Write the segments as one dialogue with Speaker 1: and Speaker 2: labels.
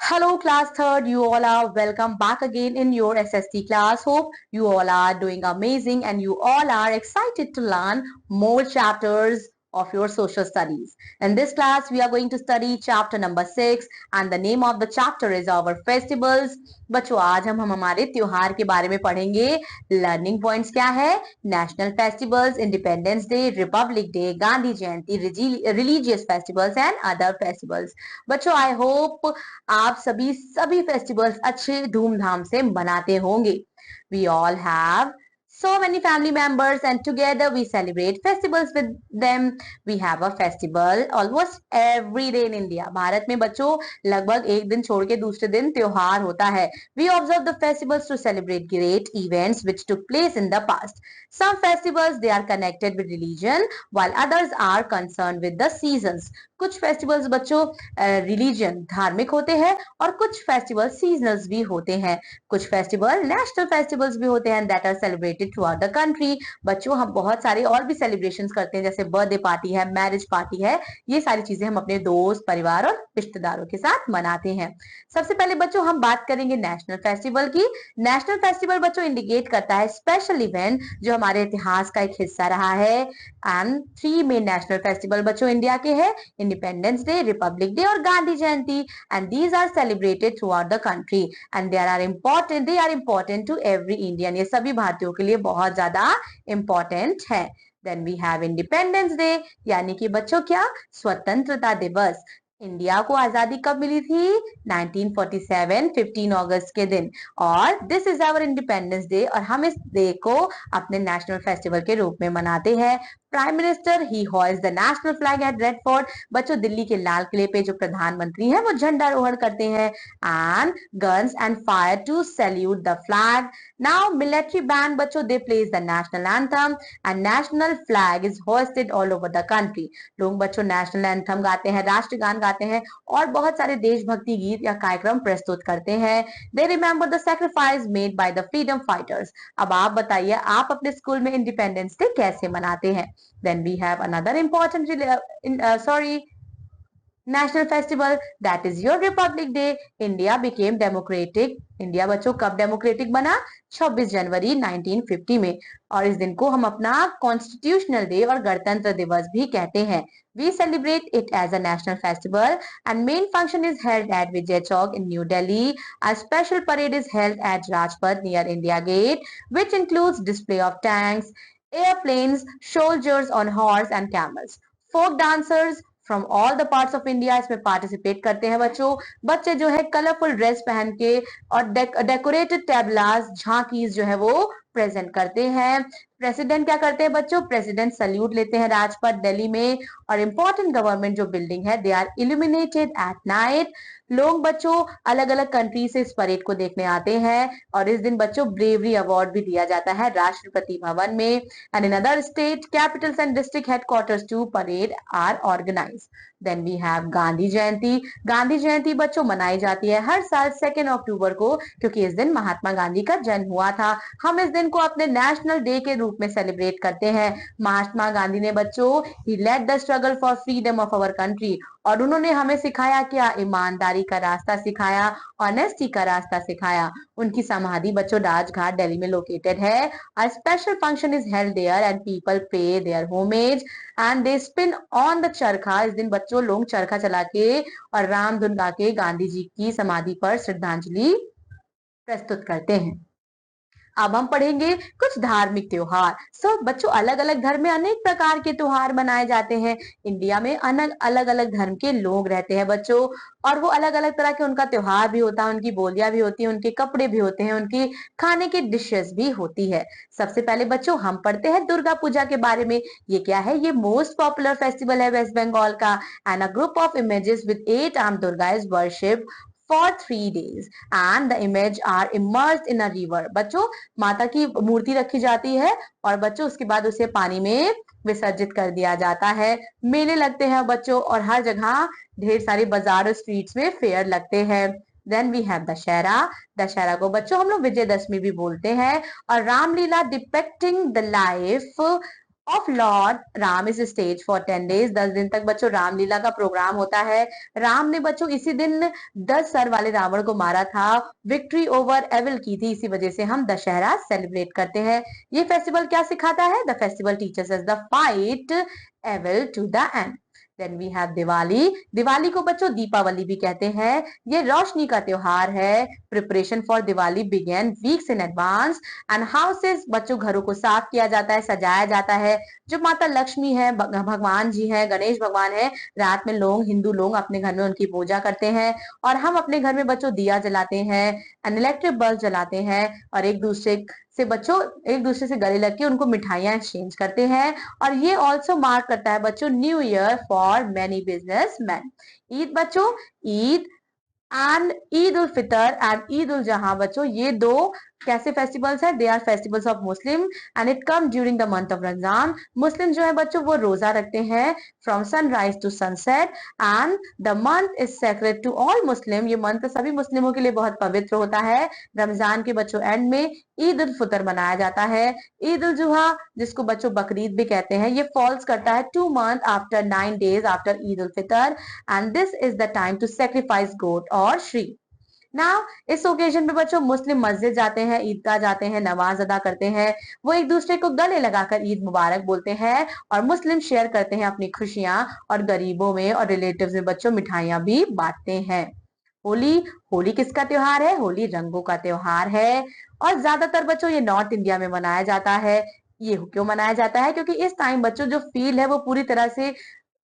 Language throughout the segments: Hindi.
Speaker 1: Hello, class third. You all are welcome back again in your SST class. Hope you all are doing amazing and you all are excited to learn more chapters of your social studies. In this class, we are going to study chapter number 6 and the name of the chapter is our festivals. बच्चों आज हम हमारे त्योहार के बारे में पढ़ेंगे. लर्निंग पॉइंट्स क्या है? National festivals, independence day, republic day, Gandhi Jayanti, religious festivals and other festivals. बच्चों आई होप आप सभी फेस्टिवल्स अच्छे धूमधाम से मनाते होंगे. We all have so many family members and together we celebrate festivals with them. We have a festival almost every day in India. Bharat में बच्चों लगभग एक दिन छोड़ के दूसरे दिन त्योहार होता है. We observe the festivals to celebrate great events which took place in the past. Some festivals they are connected with religion while others are concerned with the seasons. कुछ फेस्टिवल्स बच्चों रिलीजन धार्मिक होते हैं और कुछ फेस्टिवल सीजनल्स भी होते हैं. कुछ फेस्टिवल नेशनल फेस्टिवल्स भी होते हैं that are celebrated throughout the country. बच्चों हम बहुत सारे और भी सेलिब्रेशंस करते हैं जैसे बर्थडे पार्टी है, मैरिज पार्टी है. ये सारी चीजें हम अपने दोस्त परिवार और रिश्तेदारों के साथ मनाते हैं. सबसे पहले बच्चों हम बात करेंगे नेशनल फेस्टिवल की. नेशनल फेस्टिवल बच्चों इंडिकेट करता है स्पेशल इवेंट जो हमारे इतिहास का एक हिस्सा रहा है. एंड 3 मेन नेशनल फेस्टिवल बच्चों इंडिया के हैं, इंडिपेंडेंस डे, रिपब्लिक डे और Gandhi Jayanti. And these are celebrated throughout the country and they are important to every Indian. ये सभी भारतीयों के लिए बहुत ज्यादा इम्पोर्टेंट है. Then we have independence day यानी कि बच्चों क्या? स्वतंत्रता दिवस. इंडिया को आजादी कब मिली थी? 1947 15 अगस्त के दिन. और this is our independence day और हम इस डे को अपने नेशनल फेस्टिवल के रूप में मनाते हैं. Prime minister he hoist the national flag at red fort. बच्चों दिल्ली के लाल किले पे जो प्रधानमंत्री हैं वो झंडारोहण करते हैं. And guns and fire to salute the flag. Now military band बच्चों they place the national anthem and national flag is hoisted all over the country. लोग बच्चों नेशनल एंथम गाते हैं, राष्ट्रगान गाते हैं और बहुत सारे देशभक्ति गीत या कार्यक्रम प्रस्तुत करते हैं. They remember the sacrifice made by the freedom fighters. अब आप बताइए आप अपने स्कूल में इंडिपेंडेंस डे कैसे मनाते हैं? Then we have another important national festival that is your Republic Day. India became democratic. India बच्चों कब डेमोक्रेटिक बना? 26 जनवरी 1950 में. और इस दिन को हम अपना कॉन्स्टिट्यूशनल डे और गणतंत्र दिवस भी कहते हैं. We celebrate it as a national festival and main function is held at Vijay Chowk in New Delhi. A special parade is held at Rajpath near India Gate, which includes display of tanks, airplanes, soldiers on horse and camels. Folk dancers from all the parts of India इसमें पार्टिसिपेट करते हैं बच्चों. बच्चे जो है कलरफुल ड्रेस पहन के और डेकोरेटेड टेबलास झांकीज जो है वो प्रेजेंट करते हैं. प्रेसिडेंट क्या करते हैं बच्चों? प्रेसिडेंट सल्यूट लेते हैं राजपथ दिल्ली में. और इंपॉर्टेंट गवर्नमेंट जो बिल्डिंग है they are illuminated at night. लोग बच्चों अलग अलग कंट्री से इस परेड को देखने आते हैं और इस दिन बच्चों ब्रेवरी अवार्ड भी दिया जाता है राष्ट्रपति भवन में. And in other state capitals and district headquarters to parade are organise. Then we have Gandhi Jayanti. Gandhi Jayanti बच्चों मनाई जाती है हर साल 2 अक्टूबर को क्योंकि इस दिन महात्मा गांधी का जन्म हुआ था. हम इस दिन को अपने नेशनल डे के रूप में सेलिब्रेट करते हैं. महात्मा गांधी ने बच्चों ही led the struggle for freedom of our country और उन्होंने हमें सिखाया क्या? ईमानदारी का रास्ता सिखाया, ऑनेस्टी का रास्ता सिखाया. उनकी समाधि बच्चों राजघाट दिल्ली में लोकेटेड है. A special function is held there and people pay their homage and they spin on the charkha. इस दिन बच्चों लोग चरखा चला के और राम धुन गा के गांधी जी की समाधि पर श्रद्धांजलि प्रस्तुत करते हैं. अब हम पढ़ेंगे कुछ धार्मिक त्योहार. बच्चों अलग अलग धर्म में अनेक प्रकार के त्योहार मनाए जाते हैं. इंडिया में अलग अलग धर्म के लोग रहते हैं बच्चों और वो अलग अलग तरह के उनका त्योहार भी होता है, उनकी बोलियां भी होती है, उनके कपड़े भी होते हैं, उनकी खाने की डिशेस भी होती है. सबसे पहले बच्चों हम पढ़ते हैं दुर्गा पूजा के बारे में. ये क्या है? ये मोस्ट पॉपुलर फेस्टिवल है वेस्ट बंगाल का. And a group of images with 8 arm Durga is worship for 3 days and the image are immersed in a river. बच्चों माता की मूर्ति रखी जाती है और बच्चों उसके बाद उसे पानी में विसर्जित कर दिया जाता है. मेले लगते हैं बच्चों और हर जगह ढेर सारी बाजार और स्ट्रीट्स में फेयर लगते हैं. Then we have Dussehra. Dussehra को बच्चों हम लोग विजयदशमी भी बोलते हैं और Ramlila depicting the life of lord Ram is stage for 10 days। 10 दिन तक बच्चों रामलीला का प्रोग्राम होता है। राम ने बच्चों इसी दिन 10 सर वाले रावण को मारा था, विक्ट्री ओवर एविल की थी, इसी वजह से हम दशहरा सेलिब्रेट करते हैं। ये फेस्टिवल क्या सिखाता है? The festival teachers us the fight evil to the end. Then we have Diwali. Diwali को बच्चों दीपावली भी कहते हैं। ये रोशनी का त्योहार है। Preparation for Diwali begin weeks in advance and houses, बच्चों घरों को साफ किया जाता है, सजाया जाता है। जो माता लक्ष्मी है, भगवान जी हैं, गणेश भगवान है, रात में लोग, हिंदू लोग अपने घर में उनकी पूजा करते हैं। और हम अपने घर में बच्चों दिया जलाते हैं एंड इलेक्ट्रिक बल्ब जलाते हैं और एक दूसरे से गले लग के उनको मिठाइयां एक्सचेंज करते हैं। और ये ऑल्सो मार्क करता है बच्चों new year for many businessman. Eid बच्चों, ईद एंड ईद उल फितर एंड ईद उल जहा बच्चों, ये दो कैसे फेस्टिवल्स है? They are festivals of Muslim and it come during the month of Ramzan. Muslim जो है बच्चों वो रोजा रखते हैं from sunrise to sunset and the month is sacred to all Muslim. ये मंथ सभी मुस्लिमों के लिए बहुत पवित्र होता है। रमजान के बच्चों एंड में ईद उल फितर मनाया जाता है। ईद उल जुहा, जिसको बच्चों बकरीद भी कहते हैं, ये फॉल्स करता है 2 months after 9 days after Eid ul Fitr and this is the time to sacrifice goat और श्री। नाउ इस ओकेजन पे बच्चों मुस्लिम मस्जिद जाते हैं, ईदगाह जाते हैं, नमाज अदा करते हैं। वो एक दूसरे को गले लगाकर ईद मुबारक बोलते हैं और मुस्लिम शेयर करते हैं अपनी खुशियां और गरीबों में और रिलेटिव्स में बच्चों मिठाइयां भी बांटते हैं। होली, होली किसका त्योहार है? होली रंगों का त्योहार है और ज्यादातर बच्चों ये नॉर्थ इंडिया में मनाया जाता है। ये क्यों मनाया जाता है? क्योंकि इस टाइम बच्चों जो फील्ड है वो पूरी तरह से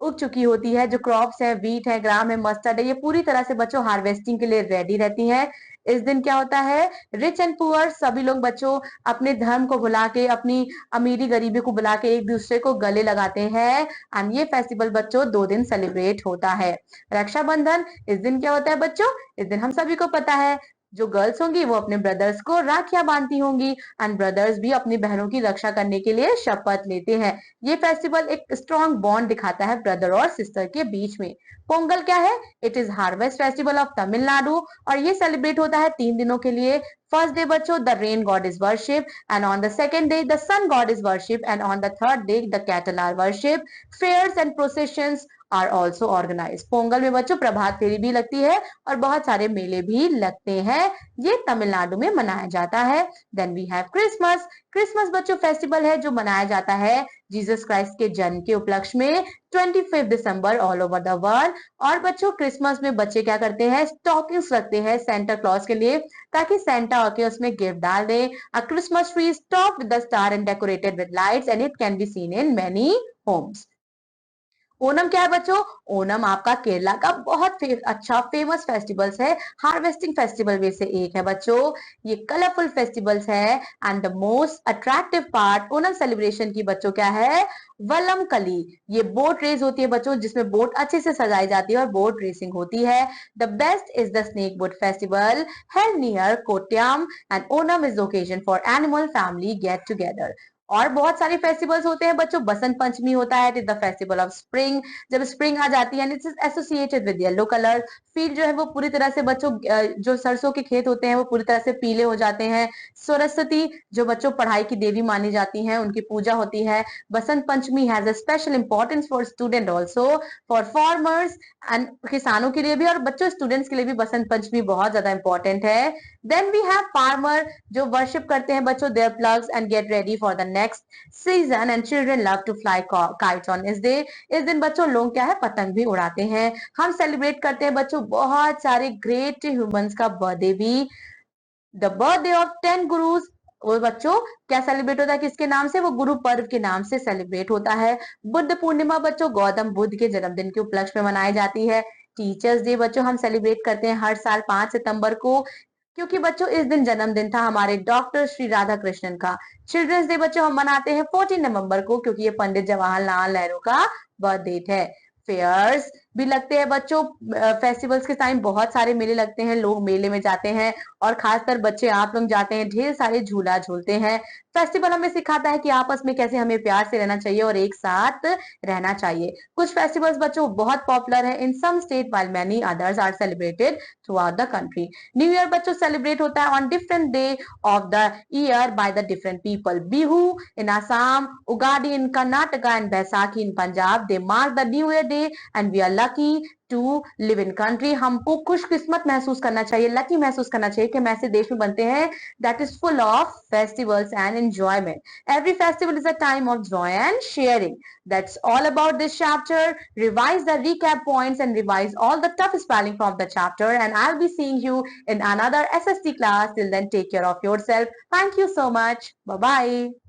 Speaker 1: उग चुकी होती है। जो क्रॉप्स है, व्हीट है, ग्राम है, मस्टर्ड है, ये पूरी तरह से बच्चों हार्वेस्टिंग के लिए रेडी रहती है। इस दिन क्या होता है? रिच एंड पुअर सभी लोग बच्चों अपने धर्म को भुला के, अपनी अमीरी गरीबी को भुला के एक दूसरे को गले लगाते हैं एंड ये फेस्टिवल बच्चों 2 दिन सेलिब्रेट होता है। रक्षाबंधन, इस दिन क्या होता है बच्चों? इस दिन हम सभी को पता है जो गर्ल्स होंगी वो अपने ब्रदर्स को राखियां बांधती होंगी एंड ब्रदर्स भी अपनी बहनों की रक्षा करने के लिए शपथ लेते हैं। ये फेस्टिवल एक स्ट्रॉन्ग बॉन्ड दिखाता है ब्रदर और सिस्टर के बीच में। पोंगल क्या है? It is harvest festival of Tamil Nadu और ये सेलिब्रेट होता है 3 दिनों के लिए। फर्स्ट डे बच्चों the rain god is worship and on the second day the sun god is worship and on the third day the cattle are worship. Fairs and processions are also organize. Pongal में बच्चों प्रभात फेरी भी लगती है और बहुत सारे मेले भी लगते हैं। ये तमिलनाडु में मनाया जाता है। Then we have Christmas. Christmas बच्चों फेस्टिवल है जो मनाया जाता है जीसस क्राइस्ट के जन्म के उपलक्ष्य में 25 दिसंबर ऑल ओवर द वर्ल्ड। और बच्चों क्रिसमस में बच्चे क्या करते हैं? स्टॉकिंग्स रखते हैं सेंटा क्लॉज के लिए ताकि सेंटा आके उसमें गिफ्ट डाल दे। A Christmas tree is topped with the star and decorated with lights and it can be seen in many homes। Onam क्या है बच्चों? ओणम आपका केरला का बहुत अच्छा फेमस फेस्टिवल्स है। हार्वेस्टिंग फेस्टिवल में से एक है बच्चों। ये कलरफुल फेस्टिवल्स है and the most attractive part Onam celebration की बच्चों क्या है? वलम कली। ये बोट रेस होती है बच्चों जिसमें बोट अच्छे से सजाई जाती है और बोट रेसिंग होती है। The best is the snake boat festival held near Kottayam and Onam is occasion for annual family get together. और बहुत सारे फेस्टिवल्स होते हैं बच्चों। बसंत पंचमी होता है, it is the festival of spring. जब स्प्रिंग आ जाती है, it is associated with yellow colour. Field जो है वो पूरी तरह से बच्चों, जो सरसों के खेत होते हैं वो पूरी तरह से पीले हो जाते हैं। सरस्वती जो बच्चों पढ़ाई की देवी मानी जाती हैं, उनकी पूजा होती है। Basant Panchami has a special importance for student also, for farmers and किसानों के लिए भी और बच्चों स्टूडेंट्स के लिए भी बसंत पंचमी बहुत ज्यादा इंपॉर्टेंट है। देन वी हैव फार्मर जो वर्शिप करते हैं बच्चों their plugs and get ready for the next season and children love to fly kites on इस डे। इस दिन बच्चों लोग क्या है? पतंग भी उड़ाते हैं। हम सेलिब्रेट करते हैं बच्चों बहुत सारे ग्रेट ह्यूमंस का बर्थडे भी। द बर्थडे ऑफ 10 गुरुज, वो बच्चों क्या सेलिब्रेट होता है? किसके नाम से? वो गुरु पर्व के नाम से सेलिब्रेट होता है। बुद्ध पूर्णिमा बच्चों गौतम बुद्ध के जन्मदिन के उपलक्ष्य में मनाई जाती है। टीचर्स डे बच्चों हम सेलिब्रेट करते हैं हर साल 5 सितंबर को, क्योंकि बच्चों इस दिन जन्मदिन था हमारे डॉक्टर श्री राधा कृष्णन का। चिल्ड्रंस डे बच्चों हम मनाते हैं 14 नवंबर को, क्योंकि ये पंडित जवाहरलाल नेहरू का बर्थ डेट है। फेयर्स, भी लगते हैं बच्चों। फेस्टिवल्स के टाइम बहुत सारे मेले लगते हैं, लोग मेले में जाते हैं और खासकर बच्चे आप लोग जाते हैं, ढेर सारे झूला झूलते हैं। फेस्टिवल हमें सिखाता है कि आपस में कैसे हमें प्यार से रहना चाहिए और एक साथ रहना चाहिए। कुछ फेस्टिवल्स बच्चों बहुत पॉपुलर है in some state while many others are celebrated throughout the country. New year बच्चों सेलिब्रेट होता है on different day of the year by the different people. Bihu in Assam, Ugadi in Karnataka, and Baisakhi in Punjab. They mark the New Year Day, and we are lucky to live in country. हमको खुशकिस्मत महसूस करना चाहिए, लकी महसूस करना चाहिए कि हम ऐसे देश में बनते हैं that is full of festivals and enjoyment. Every festival is a time of Joy and sharing. That's all about this chapter. Revise the recap points and revise all the tough spelling from the chapter. And I'll be seeing you in another SST class. Till then, take care of yourself. Thank you so much. Bye bye.